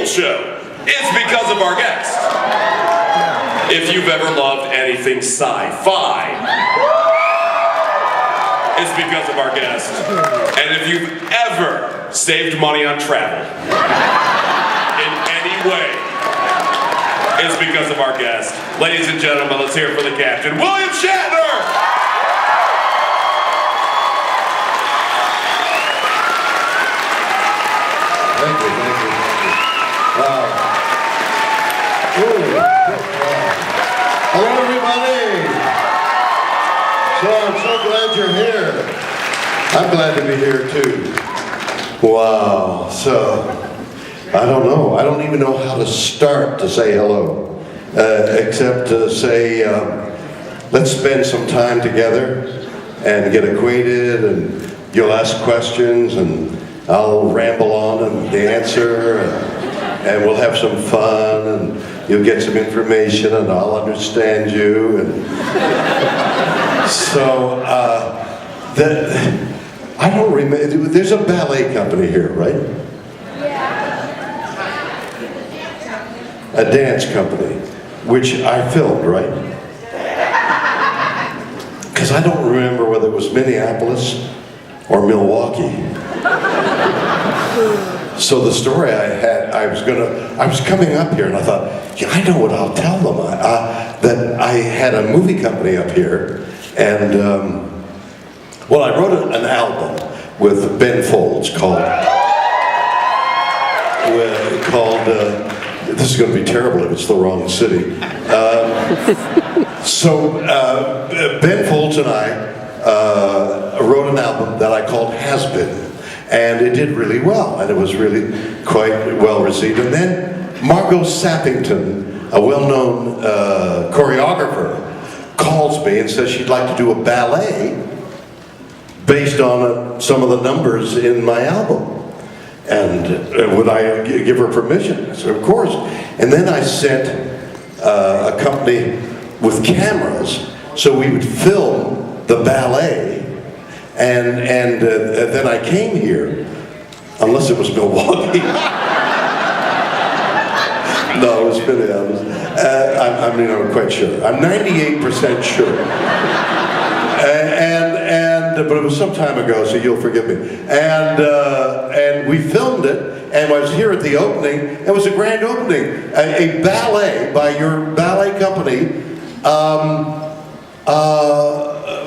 Williams Show is because of our guest. If you've ever loved anything sci-fi, it's because of our guest. And if you've ever saved money on travel, in any way, it's because of our guest. Ladies and gentlemen, let's hear it for the captain, William Shatner! Thank you. Wow. Ooh, wow. Hello, everybody. So I'm so glad you're here. I'm glad to be here, too. Wow. So, I don't know. I don't even know how to start to say hello. Except to say, let's spend some time together and get acquainted, and you'll ask questions, and I'll ramble on and the answer, and we'll have some fun, and you'll get some information, and I'll understand you. And so, I don't remember. There's a ballet company here, right? Yeah. A dance company, which I filmed, right? Because I don't remember whether it was Minneapolis or Milwaukee. So the story I had, I was coming up here, and I thought, yeah, I know what I'll tell them. That I had a movie company up here, and well, I wrote an album with Ben Folds called this is going to be terrible if it's the wrong city. Ben Folds and I wrote an album that I called Has Been. And it did really well, and it was really quite well received. And then Margot Sappington, a well-known choreographer, calls me and says she'd like to do a ballet based on some of the numbers in my album. And would I give her permission? I said, of course. And then I sent a company with cameras so we would film the ballet. And then I came here, unless it was Milwaukee. No, it was Minneapolis. I'm quite sure. I'm 98% sure. But it was some time ago, so you'll forgive me. And we filmed it, and I was here at the opening. It was a grand opening, a ballet by your ballet company.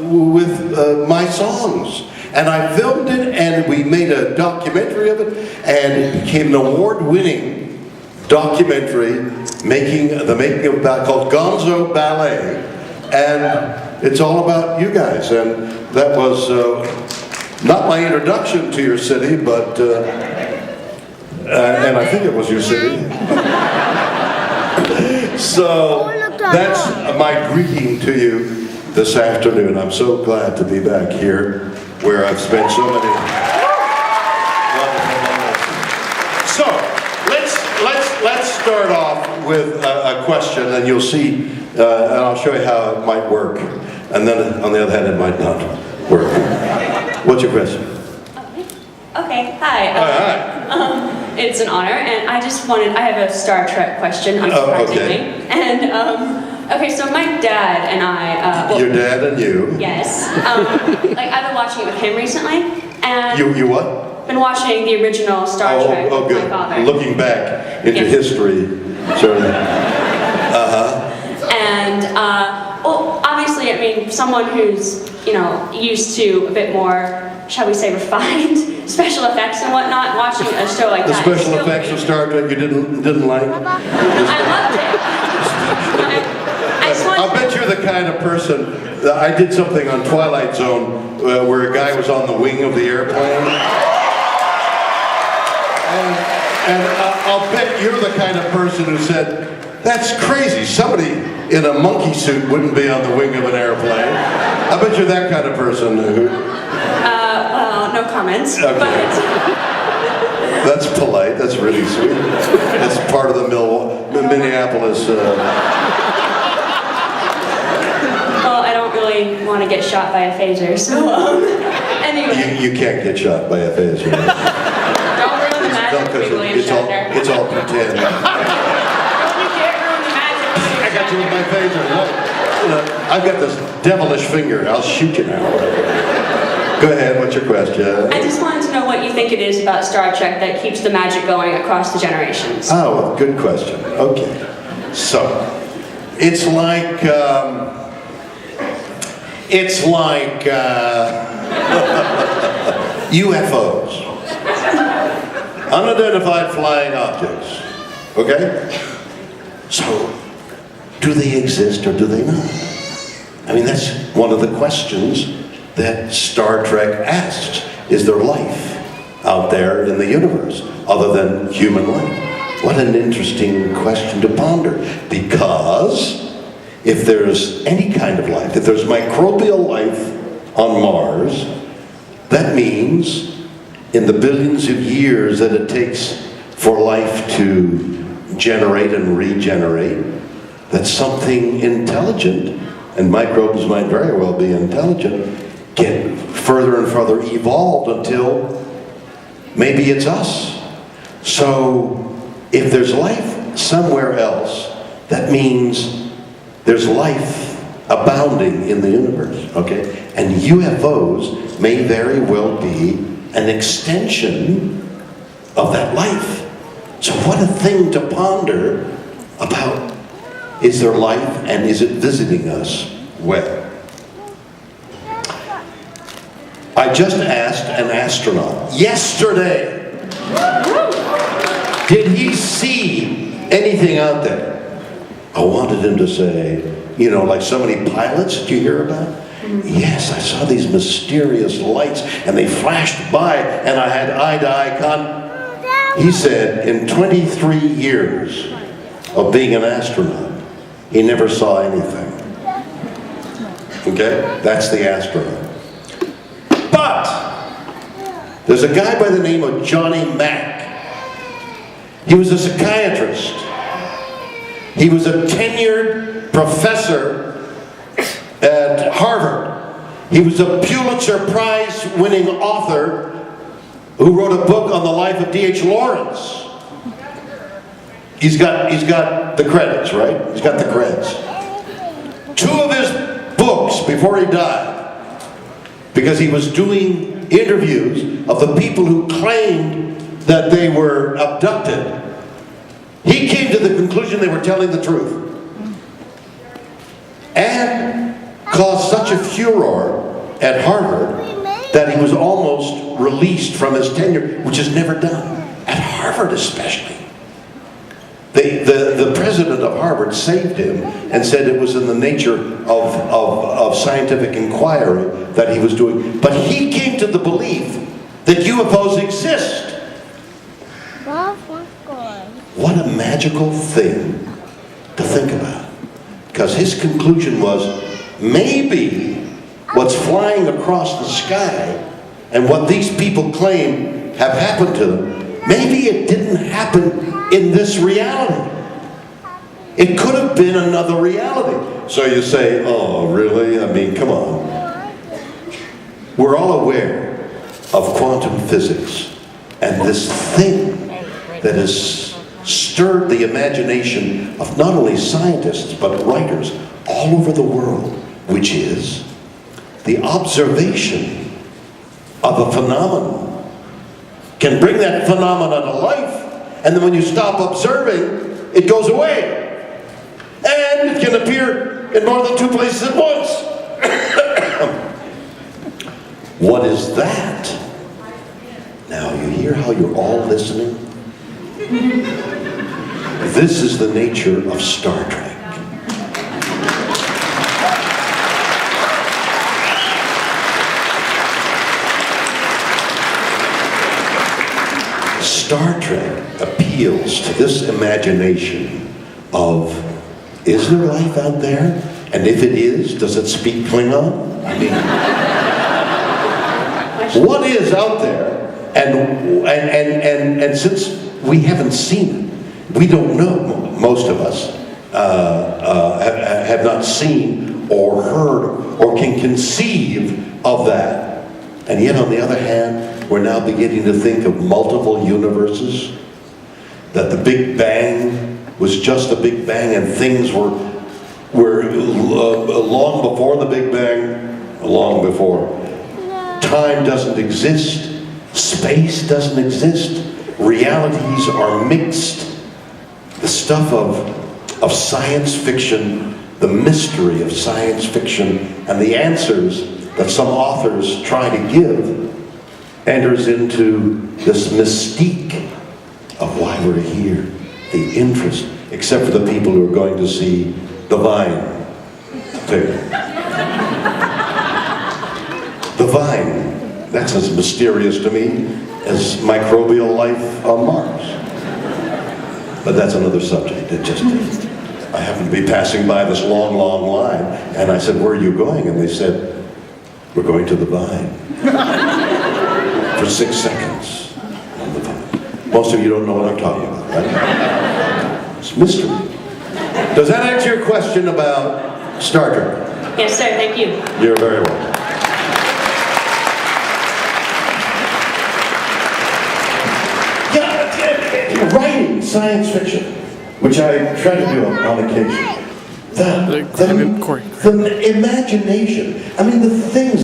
With my songs, and I filmed it, and we made a documentary of it, and it became an award-winning documentary making of called Gonzo Ballet, and it's all about you guys. And that was not my introduction to your city, but and I think it was your city. So that's my greeting to you this afternoon. I'm so glad to be back here where I've spent so many wonderful moments. So let's start off with a question, and you'll see, and I'll show you how it might work, and then on the other hand it might not work. What's your question? Okay, hi. Hi. It's an honor, and I have a Star Trek question, unsurprisingly. Okay. And okay, so my dad and I... Your dad and you? Yes. I've been watching it with him recently, and... You what? Been watching the original Star Trek with good. my father. Looking back into history. Sort of. And, well, obviously, I mean, someone who's, used to a bit more, shall we say, refined special effects and whatnot, watching a show like The that... special effects of Star Trek you didn't like? I loved it. I bet you're the kind of person, I did something on Twilight Zone where a guy was on the wing of the airplane. And I'll bet you're the kind of person who said, that's crazy, somebody in a monkey suit wouldn't be on the wing of an airplane. I bet you're that kind of person who... well, no comments, okay. But... That's polite, that's really sweet. That's part of the Minneapolis... Well, I don't really want to get shot by a phaser, so, anyway. You can't get shot by a phaser. Don't ruin the magic, William Shatner. It's all pretend. I've got this devilish finger. I'll shoot you now. Go ahead, what's your question? I just wanted to know what you think it is about Star Trek that keeps the magic going across the generations. Oh, good question. Okay. So, it's like UFOs. Unidentified flying objects. Okay? So, do they exist or do they not? I mean, that's one of the questions that Star Trek asks. Is there life out there in the universe other than human life? What an interesting question to ponder. Because if there's any kind of life, if there's microbial life on Mars, that means in the billions of years that it takes for life to generate and regenerate, that something intelligent, and microbes might very well be intelligent, get further and further evolved until maybe it's us. So if there's life somewhere else, that means there's life abounding in the universe, okay? And UFOs may very well be an extension of that life. So what a thing to ponder about, is there life and is it visiting us? Well, I just asked an astronaut yesterday, did he see anything out there? I wanted him to say, you know, like so many pilots that you hear about. Yes, I saw these mysterious lights and they flashed by and I had eye-to-eye contact. He said in 23 years of being an astronaut, he never saw anything. Okay? That's the astronaut. But there's a guy by the name of Johnny Mack. He was a psychiatrist. He was a tenured professor at Harvard. He was a Pulitzer Prize winning author who wrote a book on the life of D.H. Lawrence. He's got the credits, right? He's got the credits. 2 of his books before he died, because he was doing interviews of the people who claimed that they were abducted. He came to the conclusion they were telling the truth. And caused such a furor at Harvard that he was almost released from his tenure, which is never done. At Harvard especially. The president of Harvard saved him and said it was in the nature of scientific inquiry that he was doing. But he came to the belief that UFOs exist. What a magical thing to think about. Because his conclusion was, maybe what's flying across the sky and what these people claim have happened to them, maybe it didn't happen in this reality. It could have been another reality. So you say, oh, really? I mean, come on. We're all aware of quantum physics and this thing that has stirred the imagination of not only scientists but writers all over the world, which is the observation of a phenomenon can bring that phenomenon to life, and then when you stop observing, it goes away. And it can appear in more than 2 places at once. What is that? Now, you hear how you're all listening? This is the nature of Star Trek. Star Trek appeals to this imagination of, is there life out there? And if it is, does it speak Klingon? I mean, what is out there? And since we haven't seen it, we don't know, most of us have not seen or heard or can conceive of that. And yet on the other hand, we're now beginning to think of multiple universes, that the Big Bang was just a Big Bang and things were where long before the Big Bang, long before, time doesn't exist, space doesn't exist, realities are mixed. The stuff of science fiction, the mystery of science fiction, and the answers that some authors try to give enters into this mystique of why we're here, the interest, except for the people who are going to see The Vine. The Vine, that's as mysterious to me as microbial life on Mars. But that's another subject. I happened to be passing by this long, long line, and I said, "Where are you going?" And they said, "We're going to the Vine." For 6 seconds on the Vine. Most of you don't know what I'm talking about, right? It's mystery. Does that answer your question about Star Trek? Yes, sir. Thank you. You're very welcome. Writing science fiction, which I try to do on occasion. The imagination, I mean the things